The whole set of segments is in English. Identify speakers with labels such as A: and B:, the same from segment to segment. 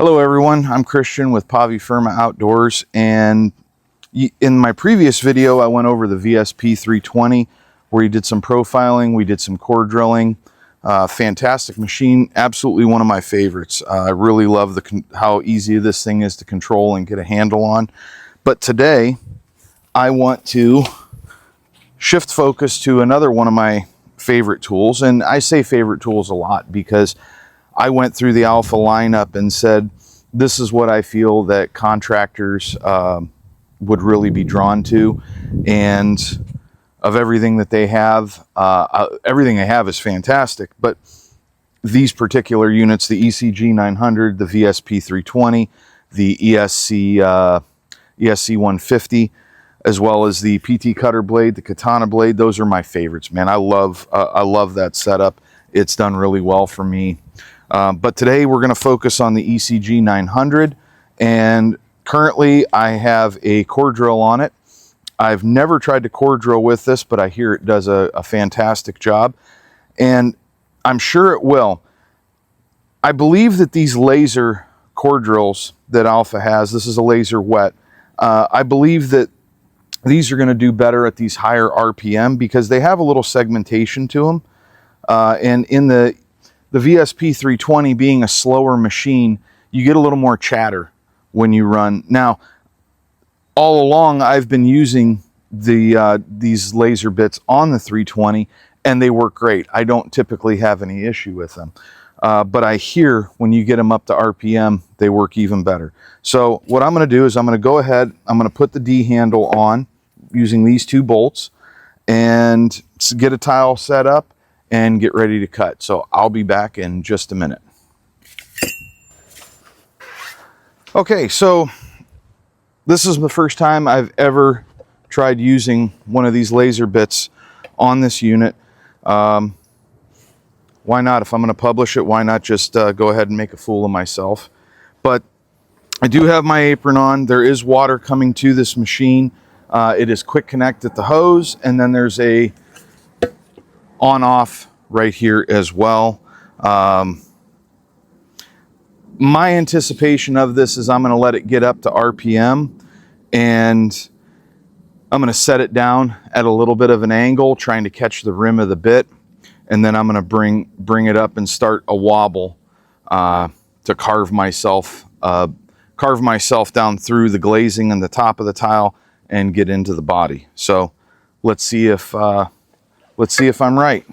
A: Hello everyone, I'm Christian with Pavers Outdoors, and in my previous video I went over the VSP 320 where we did some profiling, we did some core drilling. Fantastic machine, absolutely one of my favorites. I really love how easy this thing is to control and get a handle on. But today I want to shift focus to another one of my favorite tools, and I say favorite tools a lot because I went through the Alpha lineup and said, this is what I feel that contractors would really be drawn to. And of everything that they have, everything they have is fantastic. But these particular units, the ECG-900, the VSP 320, the ESC 150, as well as the PT cutter blade, the katana blade, those are my favorites, man. I love that setup. It's done really well for me. But today we're going to focus on the ECG-900, and currently I have a core drill on it. I've never tried to core drill with this, but I hear it does a fantastic job, and I'm sure it will. I believe that these laser core drills that Alpha has, this is a laser wet, I believe that these are going to do better at these higher RPM because they have a little segmentation to them, and in the VSP 320 being a slower machine, you get a little more chatter when you run. Now, all along I've been using these laser bits on the 320 and they work great. I don't typically have any issue with them. But I hear when you get them up to RPM, they work even better. So what I'm going to do is I'm going to go ahead, I'm going to put the D handle on using these two bolts and get a tile set up and get ready to cut. So I'll be back in just a minute. Okay, so this is the first time I've ever tried using one of these laser bits on this unit. Why not? If I'm going to publish it, why not just go ahead and make a fool of myself? But I do have my apron on. There is water coming to this machine. It is quick connect at the hose, and then there's a on-off right here as well. My anticipation of this is I'm going to let it get up to RPM, and I'm going to set it down at a little bit of an angle, trying to catch the rim of the bit, and then I'm going to bring it up and start a wobble to carve myself down through the glazing and the top of the tile and get into the body. So let's see if I'm right.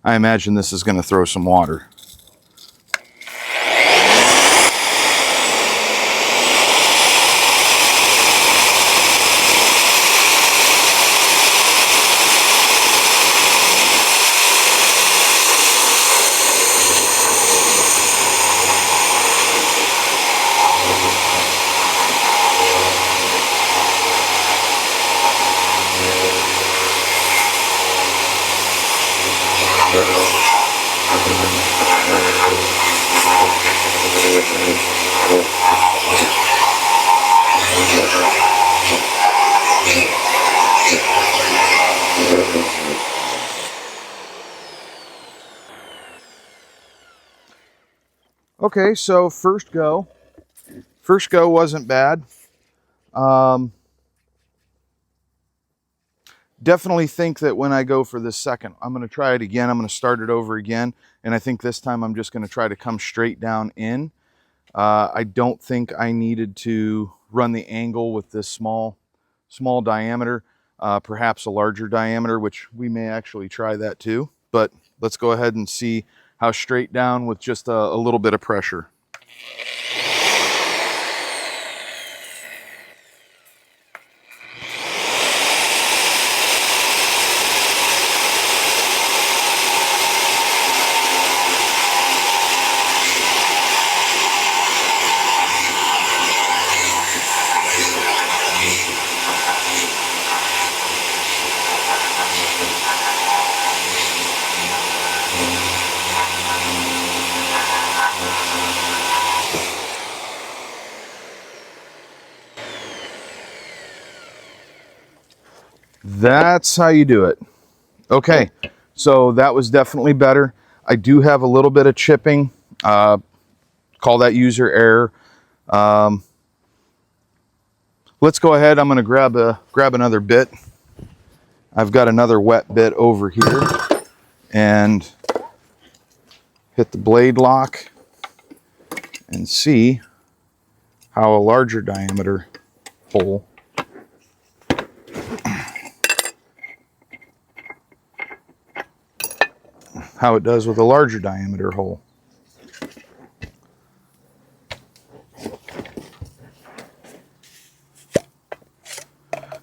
A: I imagine this is going to throw some water. Okay, so first go wasn't bad. Definitely think that when I go for this second, I'm going to try it again. I'm going to start it over again, and I think this time I'm just going to try to come straight down in. I don't think I needed to run the angle with this small diameter, perhaps a larger diameter, which we may actually try that too. But let's go ahead and see how straight down with just a little bit of pressure. That's how you do it. Okay, so that was definitely better. I do have a little bit of chipping. Call that user error. Let's go ahead. I'm going to grab another bit. I've got another wet bit over here, and hit the blade lock and see how a larger diameter hole how it does with a larger diameter hole.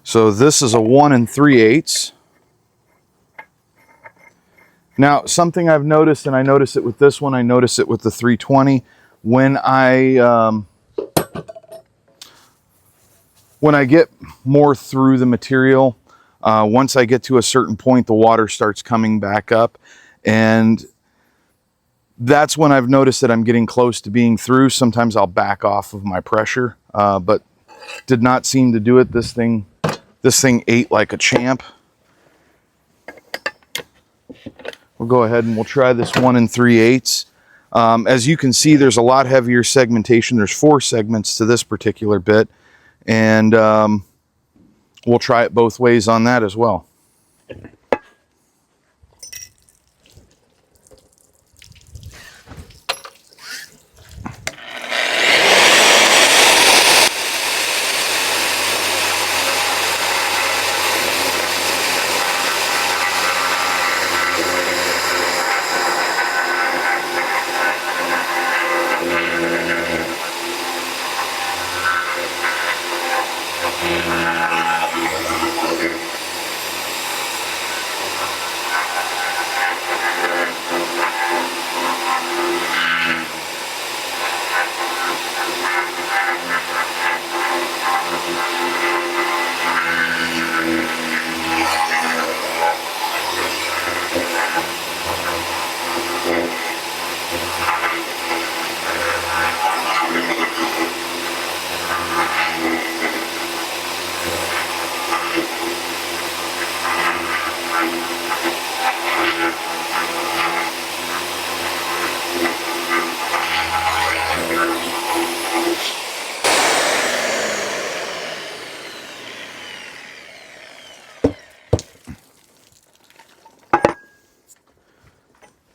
A: So this is a 1 3/8. Now, something I've noticed, and I notice it with this one, I notice it with the 320, when I get more through the material, once I get to a certain point, the water starts coming back up, and that's when I've noticed that I'm getting close to being through. Sometimes I'll back off of my pressure, but did not seem to do it. This thing ate like a champ. We'll go ahead and we'll try this 1 3/8. As you can see, there's a lot heavier segmentation. There's 4 segments to this particular bit, and we'll try it both ways on that as well.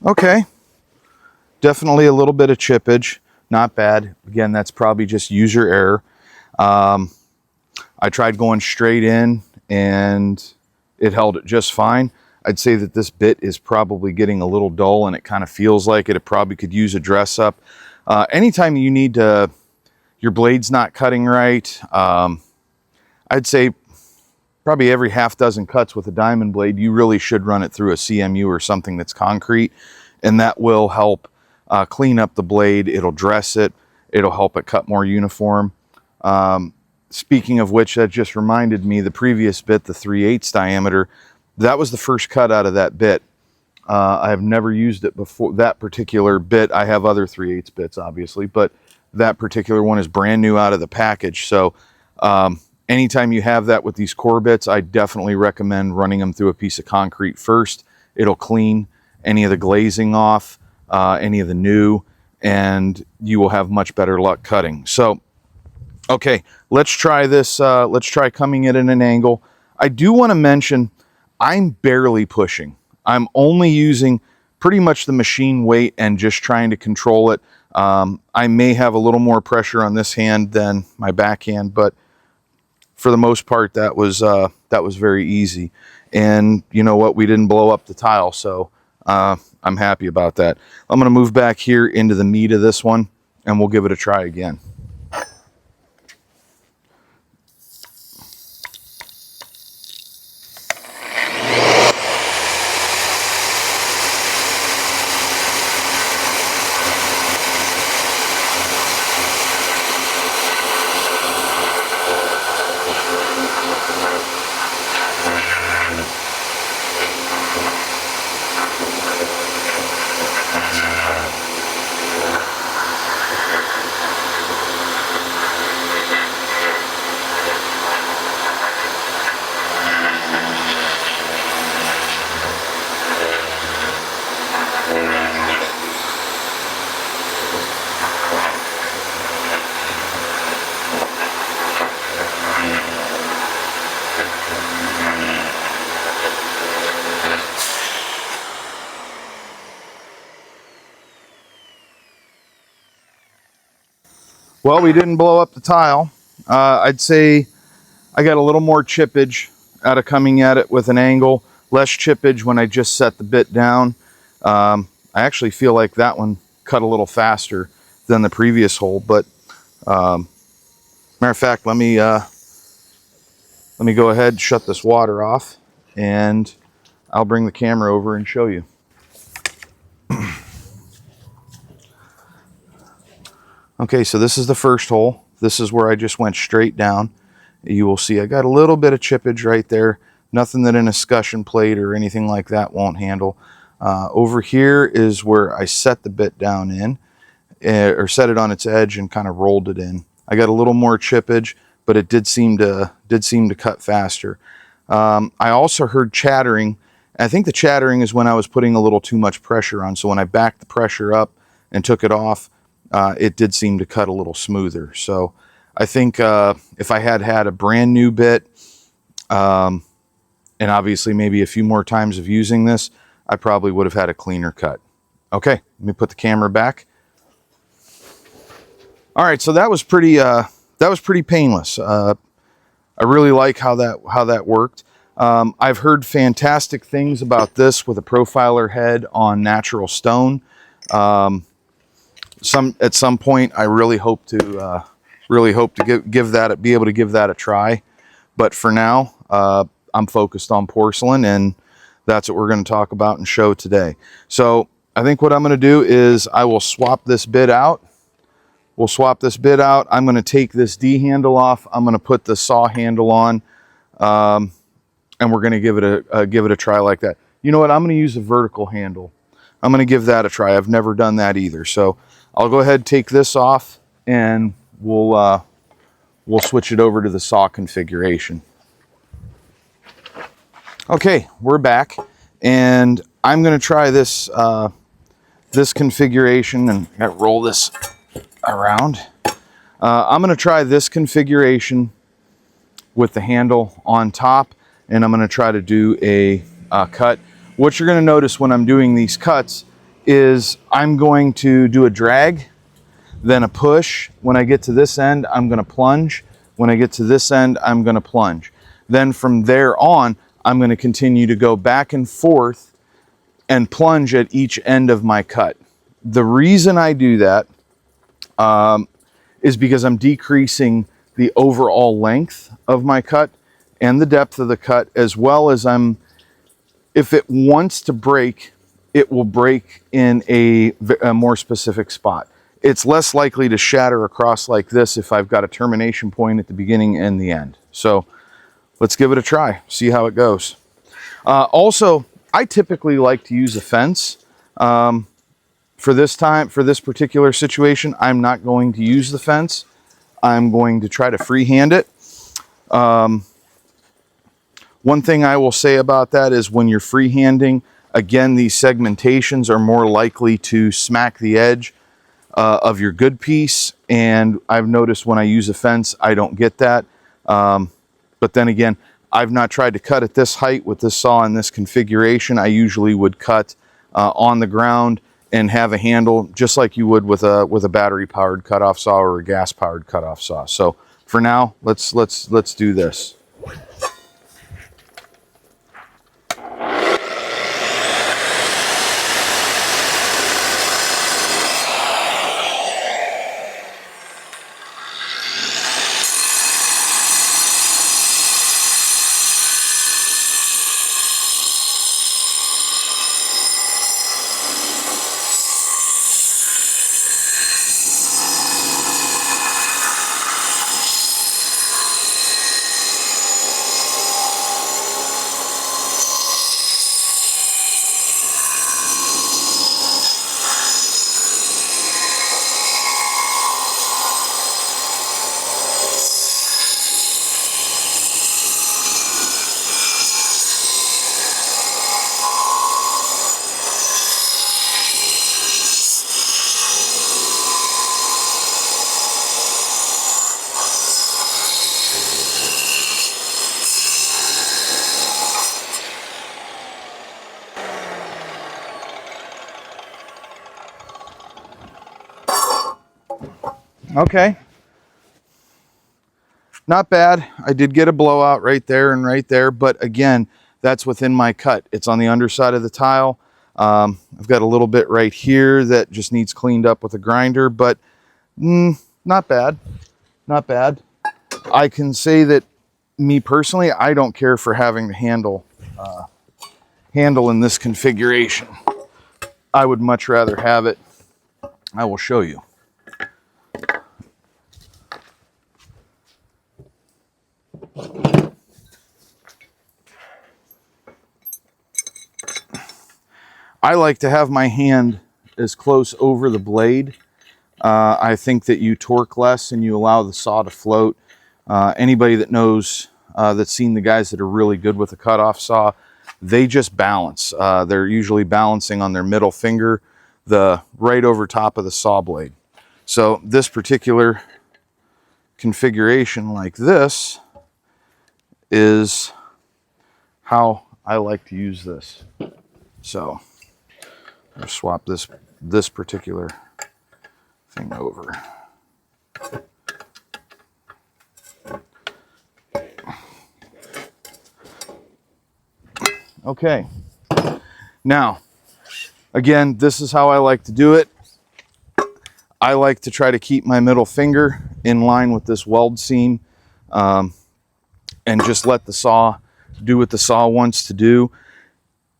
A: Okay, definitely a little bit of chippage, not bad. Again, that's probably just user error. I tried going straight in and it held it just fine. I'd say that this bit is probably getting a little dull, and it kind of feels like it. It probably could use a dress up. Anytime you need to, your blade's not cutting right, I'd say probably every half dozen cuts with a diamond blade, you really should run it through a CMU or something that's concrete, and that will help clean up the blade. It'll dress it. It'll help it cut more uniform. Speaking of which, that just reminded me, the previous bit, the 3/8 diameter, that was the first cut out of that bit. I have never used it before. That particular bit, I have other 3/8 bits, obviously, but that particular one is brand new out of the package. So anytime you have that with these core bits, I definitely recommend running them through a piece of concrete first. It'll clean any of the glazing off, any of the new, and you will have much better luck cutting. So, okay, let's try this. Let's try coming at an angle. I do want to mention, I'm barely pushing. I'm only using pretty much the machine weight and just trying to control it. I may have a little more pressure on this hand than my backhand, but for the most part, that was very easy. And you know what? We didn't blow up the tile, so I'm happy about that. I'm going to move back here into the meat of this one, and we'll give it a try again. Well, we didn't blow up the tile. I'd say I got a little more chippage out of coming at it with an angle, less chippage when I just set the bit down. I actually feel like that one cut a little faster than the previous hole, but matter of fact, let me go ahead and shut this water off, and I'll bring the camera over and show you. Okay, so this is the first hole. This is where I just went straight down. You will see I got a little bit of chippage right there. Nothing that an escutcheon plate or anything like that won't handle. Over here is where I set the bit down in, or set it on its edge and kind of rolled it in. I got a little more chippage, but it did seem to cut faster. I also heard chattering. I think the chattering is when I was putting a little too much pressure on. So when I backed the pressure up and took it off, it did seem to cut a little smoother. So I think if I had a brand new bit, and obviously maybe a few more times of using this, I probably would have had a cleaner cut. Okay, let me put the camera back. All right, so that was pretty painless. I really like how that worked. I've heard fantastic things about this with a profiler head on natural stone. At some point, I really hope to be able to give that a try. But for now, I'm focused on porcelain, and that's what we're going to talk about and show today. So I think what I'm going to do is I will swap this bit out. We'll swap this bit out. I'm going to take this D handle off. I'm going to put the saw handle on, and we're going to give it a try like that. You know what? I'm going to use a vertical handle. I'm going to give that a try. I've never done that either. So I'll go ahead and take this off, and we'll switch it over to the saw configuration. Okay, we're back, and I'm going to try this this configuration, and I gotta roll this around. I'm going to try this configuration with the handle on top, and I'm going to try to do a cut. What you're going to notice when I'm doing these cuts is I'm going to do a drag, then a push. When I get to this end, I'm going to plunge. When I get to this end, I'm going to plunge. Then from there on, I'm going to continue to go back and forth and plunge at each end of my cut. The reason I do that is because I'm decreasing the overall length of my cut and the depth of the cut, as well as if it wants to break, it will break in a more specific spot. It's less likely to shatter across like this if I've got a termination point at the beginning and the end. So let's give it a try, see how it goes. Also, I typically like to use a fence. For this particular situation, I'm not going to use the fence. I'm going to try to freehand it. One thing I will say about that is when you're freehanding, again, these segmentations are more likely to smack the edge of your good piece. And I've noticed when I use a fence, I don't get that. But then again, I've not tried to cut at this height with this saw in this configuration. I usually would cut on the ground and have a handle just like you would with a battery powered cutoff saw or a gas powered cutoff saw. So for now, let's do this. Okay, Not bad. I did get a blowout right there and right there, but again, that's within my cut. It's on the underside of the tile. I've got a little bit right here that just needs cleaned up with a grinder, but not bad. Not bad. I can say that me personally, I don't care for having the handle in this configuration. I would much rather have it. I will show you. I like to have my hand as close over the blade. I think that you torque less and you allow the saw to float. Anybody that knows, that's seen the guys that are really good with a cutoff saw, they just balance. They're usually balancing on their middle finger, right over top of the saw blade. So this particular configuration like this is how I like to use this. So I'll swap this particular thing over. Okay, now again, this is how I like to do it. I like to try to keep my middle finger in line with this weld seam, and just let the saw do what the saw wants to do.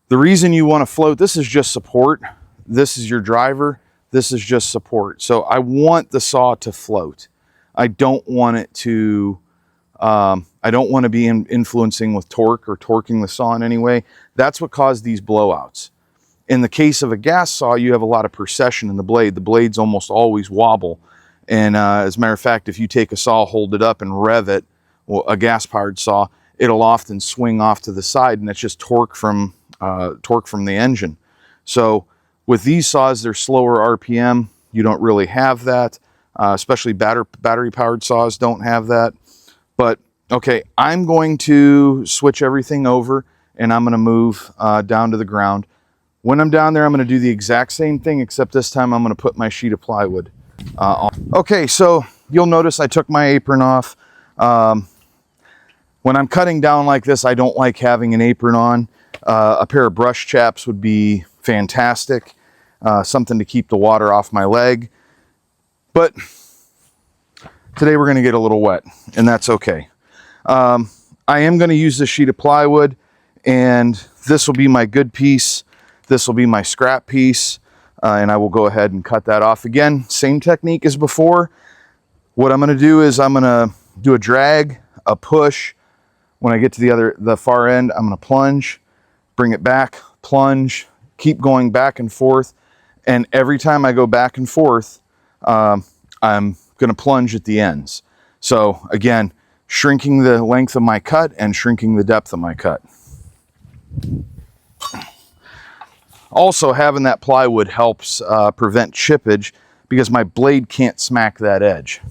A: The reason you want to float, this is just support. This is your driver. This is just support. So I want the saw to float. I don't want it to, I don't want to be influencing with torque or torquing the saw in any way. That's what caused these blowouts. In the case of a gas saw, you have a lot of precession in the blade. The blades almost always wobble. And as a matter of fact, if you take a saw, hold it up and rev it, well, a gas-powered saw, it'll often swing off to the side, and it's just torque from the engine. So with these saws, they're slower RPM. You don't really have that, especially battery-powered saws don't have that. But okay, I'm going to switch everything over, and I'm going to move down to the ground. When I'm down there, I'm going to do the exact same thing, except this time I'm going to put my sheet of plywood on. Okay, so you'll notice I took my apron off. When I'm cutting down like this, I don't like having an apron on. A pair of brush chaps would be fantastic. Something to keep the water off my leg. But today we're going to get a little wet, and that's okay. I am going to use this sheet of plywood, and this will be my good piece. This will be my scrap piece, and I will go ahead and cut that off. Again, same technique as before. What I'm going to do is I'm going to do a drag, a push. When I get to the far end, I'm going to plunge, bring it back, plunge, keep going back and forth. And every time I go back and forth, I'm going to plunge at the ends. So again, shrinking the length of my cut and shrinking the depth of my cut. Also, having that plywood helps prevent chippage because my blade can't smack that edge.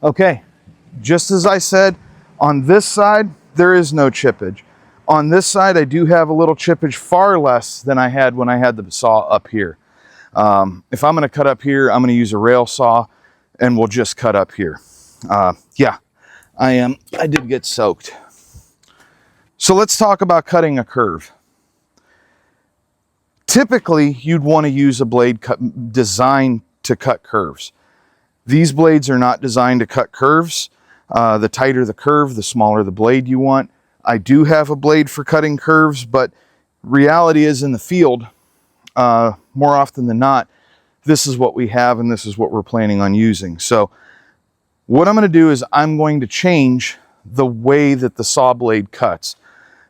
A: Okay, just as I said, on this side, there is no chippage. On this side, I do have a little chippage, far less than I had when I had the saw up here. If I'm gonna cut up here, I'm gonna use a rail saw and we'll just cut up here. Yeah, I did get soaked. So let's talk about cutting a curve. Typically, you'd want to use a blade designed to cut curves. These blades are not designed to cut curves. The tighter the curve, the smaller the blade you want. I do have a blade for cutting curves, but reality is in the field, more often than not, this is what we have and this is what we're planning on using. So what I'm going to do is I'm going to change the way that the saw blade cuts.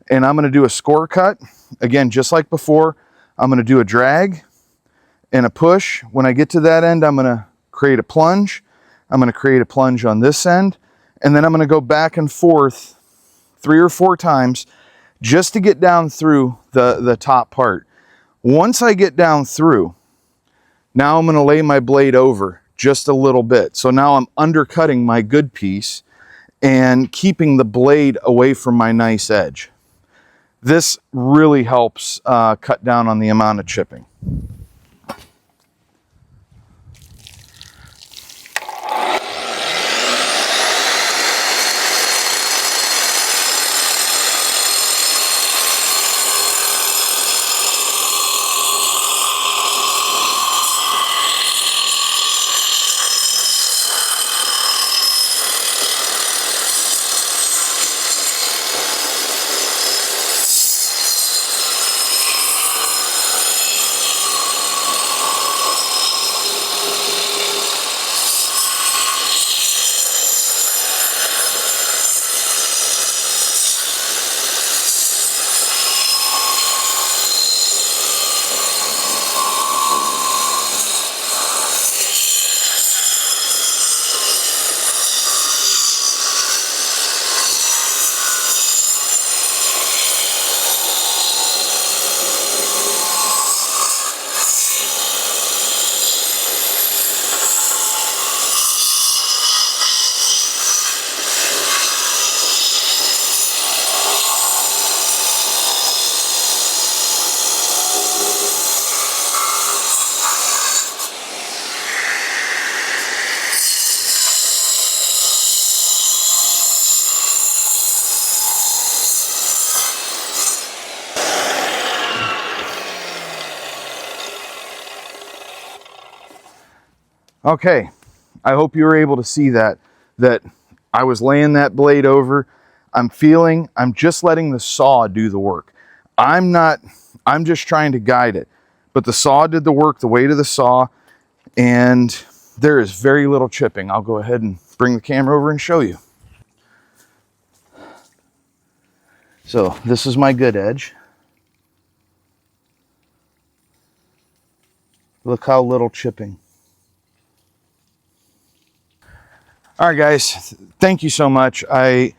A: And I'm going to do a score cut. Again, just like before, I'm going to do a drag and a push. When I get to that end, I'm going to create a plunge. I'm going to create a plunge on this end. And then I'm going to go back and forth 3 or 4 times just to get down through the top part. Once I get down through, now I'm going to lay my blade over just a little bit. So now I'm undercutting my good piece and keeping the blade away from my nice edge. This really helps cut down on the amount of chipping. Okay, I hope you were able to see that I was laying that blade over. I'm just letting the saw do the work. I'm just trying to guide it. But the saw did the work, the weight of the saw, and there is very little chipping. I'll go ahead and bring the camera over and show you. So this is my good edge. Look how little chipping. All right, guys, thank you so much. I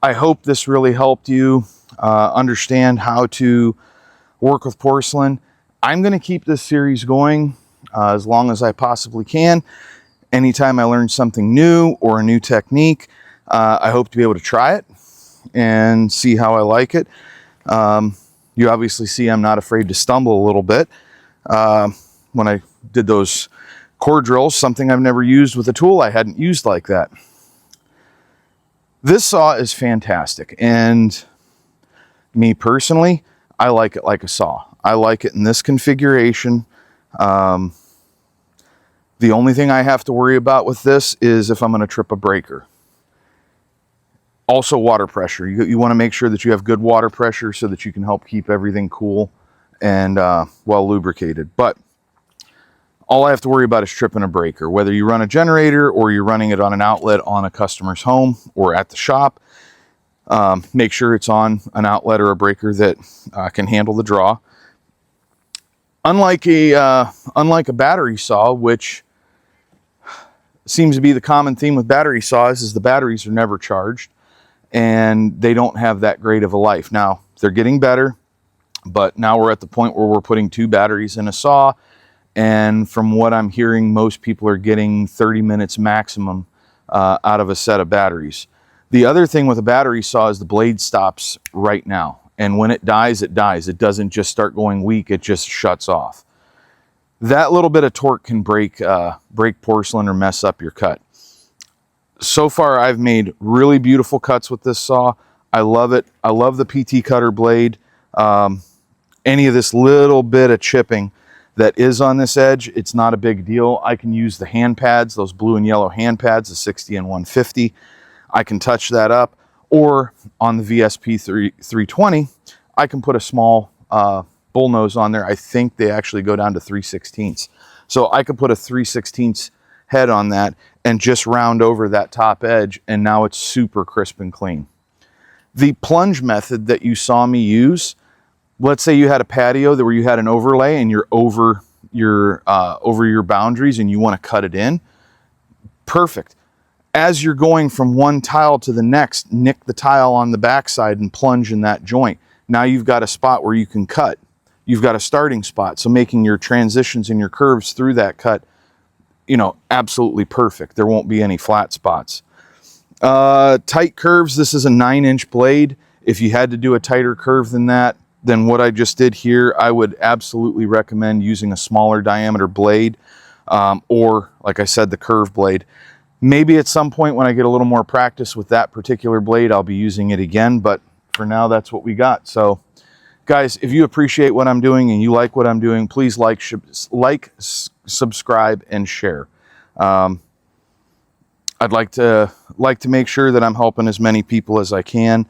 A: hope this really helped you understand how to work with porcelain. I'm going to keep this series going as long as I possibly can. Anytime I learn something new or a new technique, I hope to be able to try it and see how I like it. You obviously see I'm not afraid to stumble a little bit. When I did those core drills, something I've never used with a tool I hadn't used like that. This saw is fantastic, and me personally, I like it like a saw. I like it in this configuration. The only thing I have to worry about with this is if I'm going to trip a breaker. Also water pressure. You want to make sure that you have good water pressure so that you can help keep everything cool and well lubricated. But all I have to worry about is tripping a breaker. Whether you run a generator or you're running it on an outlet on a customer's home or at the shop, make sure it's on an outlet or a breaker that can handle the draw. Unlike a battery saw, which seems to be the common theme with battery saws, is the batteries are never charged and they don't have that great of a life. Now, they're getting better, but now we're at the point where we're putting 2 batteries in a saw. And from what I'm hearing, most people are getting 30 minutes maximum out of a set of batteries. The other thing with a battery saw is the blade stops right now. And when it dies, it dies. It doesn't just start going weak, it just shuts off. That little bit of torque can break porcelain or mess up your cut. so far I've made really beautiful cuts with this saw. I love it. I love the PT cutter blade. Any of this little bit of chipping that is on this edge, it's not a big deal. I can use the hand pads, those blue and yellow hand pads, the 60 and 150. I can touch that up, or on the VSP 320, I can put a small bull nose on there. I think they actually go down to 3/16. So I could put a 3/16 head on that and just round over that top edge, and now it's super crisp and clean. The plunge method that you saw me use, let's say you had a patio where you had an overlay and you're over your boundaries and you want to cut it in, perfect. As you're going from one tile to the next, nick the tile on the backside and plunge in that joint. Now you've got a spot where you can cut. You've got a starting spot, so making your transitions and your curves through that cut, you know, absolutely perfect. There won't be any flat spots. Tight curves, this is a 9-inch blade. If you had to do a tighter curve than that, than what I just did here, I would absolutely recommend using a smaller diameter blade, or like I said, the curve blade. Maybe at some point when I get a little more practice with that particular blade, I'll be using it again, but for now, that's what we got. So guys, if you appreciate what I'm doing and you like what I'm doing, please like, subscribe, and share. I'd like to make sure that I'm helping as many people as I can,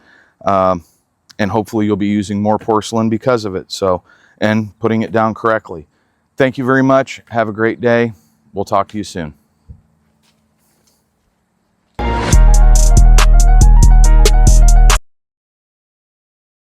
A: and hopefully you'll be using more porcelain because of it. So, and putting it down correctly. Thank you very much. Have a great day. We'll talk to you soon.